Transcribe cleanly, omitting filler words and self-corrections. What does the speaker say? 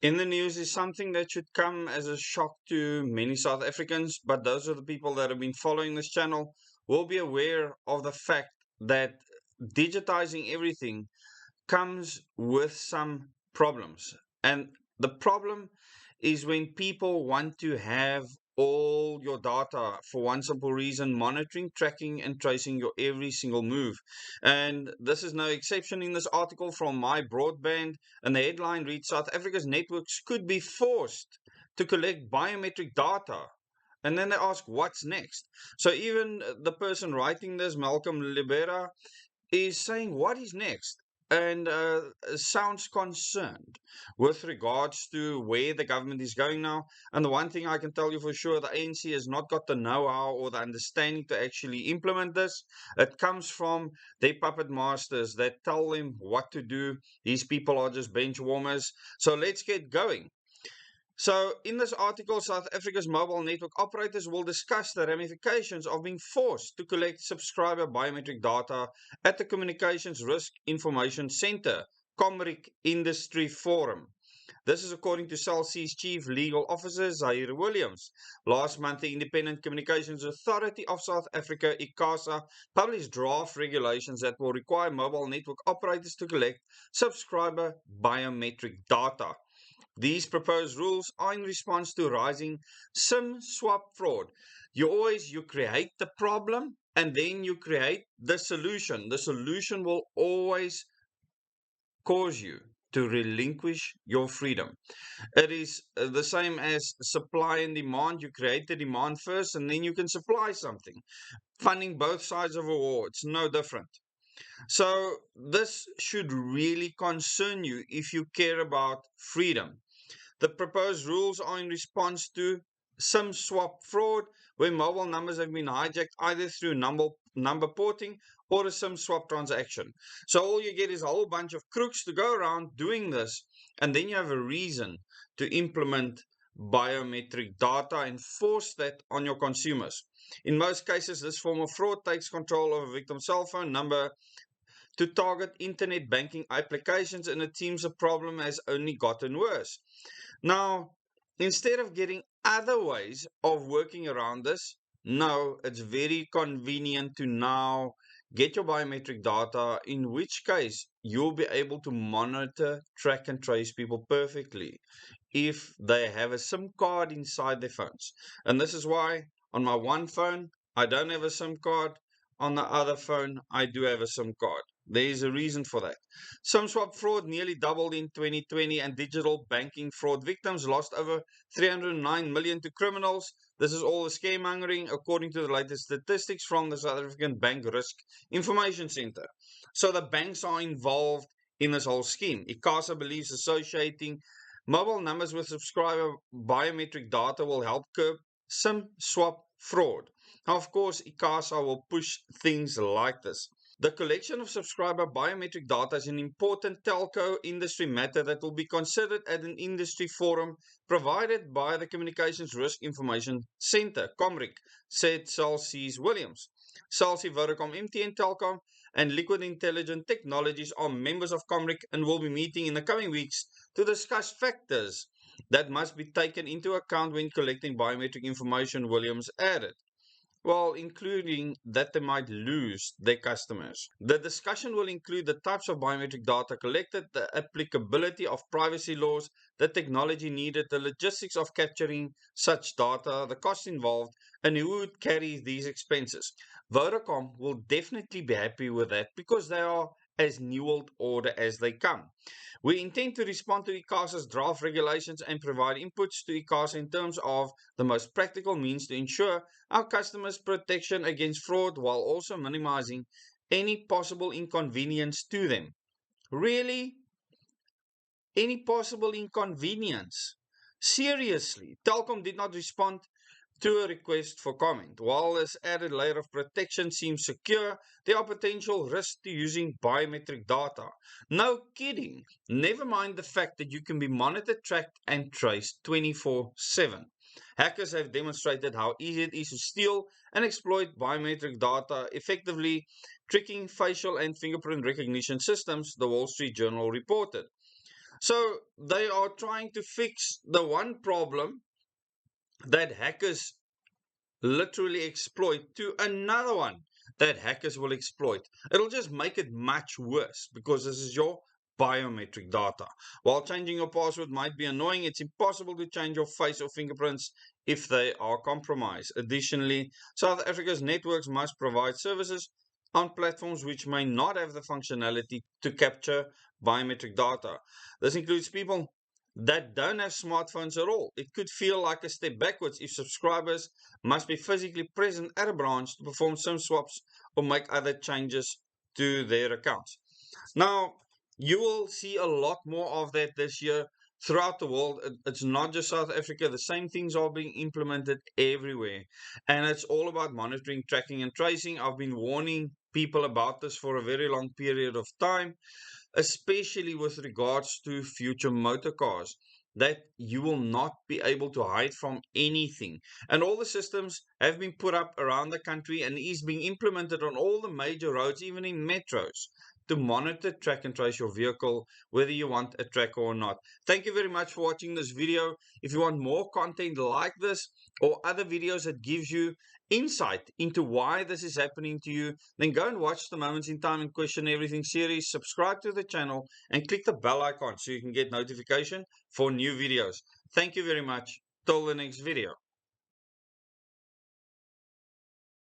In the news is something that should come as a shock to many South Africans, but those are the people that have been following this channel will be aware of the fact that digitizing everything comes with some problems. And the problem is when people want to have all your data for one simple reason, monitoring, tracking, and tracing your every single move. And this is no exception in this article from My Broadband. And the headline reads, South Africa's networks could be forced to collect biometric data. And then they ask, what's next? So even the person writing this, Malcolm Libera, is saying what is next, and sounds concerned with regards to where the government is going now. And the one thing I can tell you for sure, the ANC has not got the know-how or the understanding to actually implement this. It comes from their puppet masters that tell them what to do. These people are just bench warmers. So let's get going. So, in this article, South Africa's mobile network operators will discuss the ramifications of being forced to collect subscriber biometric data at the Communications Risk Information Centre, Comric Industry Forum. This is according to Cell C's Chief Legal Officer, Zaire Williams. Last month, the Independent Communications Authority of South Africa, ICASA, published draft regulations that will require mobile network operators to collect subscriber biometric data. These proposed rules are in response to rising SIM swap fraud. You create the problem and then you create the solution. The solution will always cause you to relinquish your freedom. It is the same as supply and demand. You create the demand first and then you can supply something. Funding both sides of a war, it's no different. So this should really concern you if you care about freedom. The proposed rules are in response to SIM swap fraud, where mobile numbers have been hijacked either through number porting or a SIM swap transaction. So all you get is a whole bunch of crooks to go around doing this, and then you have a reason to implement biometric data and force that on your consumers. In most cases, this form of fraud takes control of a victim's cell phone number to target internet banking applications, and it seems the problem has only gotten worse. Now, instead of getting other ways of working around this, no, it's very convenient to now get your biometric data, in which case you'll be able to monitor, track, and trace people perfectly if they have a SIM card inside their phones. And this is why on my one phone, I don't have a SIM card. On the other phone, I do have a SIM card. There is a reason for that. SIM swap fraud nearly doubled in 2020, and digital banking fraud victims lost over 309 million to criminals. This is all a scaremongering, according to the latest statistics from the South African Bank Risk Information Centre. So the banks are involved in this whole scheme. ICASA believes associating mobile numbers with subscriber biometric data will help curb SIM swap fraud. Now, of course, ICASA will push things like this. The collection of subscriber biometric data is an important telco industry matter that will be considered at an industry forum provided by the Communications Risk Information Centre, Comric, said Cell C's Williams. Cell C, Vodacom, MTN Telkom, and Liquid Intelligent Technologies are members of Comric and will be meeting in the coming weeks to discuss factors that must be taken into account when collecting biometric information, Williams added. Well, including that they might lose their customers. The discussion will include the types of biometric data collected, the applicability of privacy laws, the technology needed, the logistics of capturing such data, the cost involved, and who would carry these expenses. Vodacom will definitely be happy with that because they are as New World Order as they come. We intend to respond to ICASA's draft regulations and provide inputs to ICASA in terms of the most practical means to ensure our customers' protection against fraud while also minimizing any possible inconvenience to them. Really? Any possible inconvenience? Seriously, Telkom did not respond to a request for comment. While this added layer of protection seems secure, there are potential risks to using biometric data. No kidding. Never mind the fact that you can be monitored, tracked, and traced 24/7. Hackers have demonstrated how easy it is to steal and exploit biometric data, effectively tricking facial and fingerprint recognition systems, the Wall Street Journal reported. So they are trying to fix the one problem that hackers literally exploit to another one that hackers will exploit. It'll just make it much worse because this is your biometric data. While changing your password might be annoying, it's impossible to change your face or fingerprints if they are compromised. Additionally, South Africa's networks must provide services on platforms which may not have the functionality to capture biometric data. This includes people that don't have smartphones at all. It could feel like a step backwards if subscribers must be physically present at a branch to perform SIM swaps or make other changes to their accounts. Now, you will see a lot more of that this year throughout the world. It's not just South Africa. The same things are being implemented everywhere. And it's all about monitoring, tracking, and tracing. I've been warning people about this for a very long period of time, especially with regards to future motor cars, that you will not be able to hide from anything. And all the systems have been put up around the country and is being implemented on all the major roads, even in metros, to monitor, track, and trace your vehicle, whether you want a tracker or not. Thank you very much for watching this video. If you want more content like this or other videos that gives you insight into why this is happening to you, then go and watch the Moments in Time and Question Everything series, subscribe to the channel, and click the bell icon so you can get notification for new videos. Thank you very much. Till the next video.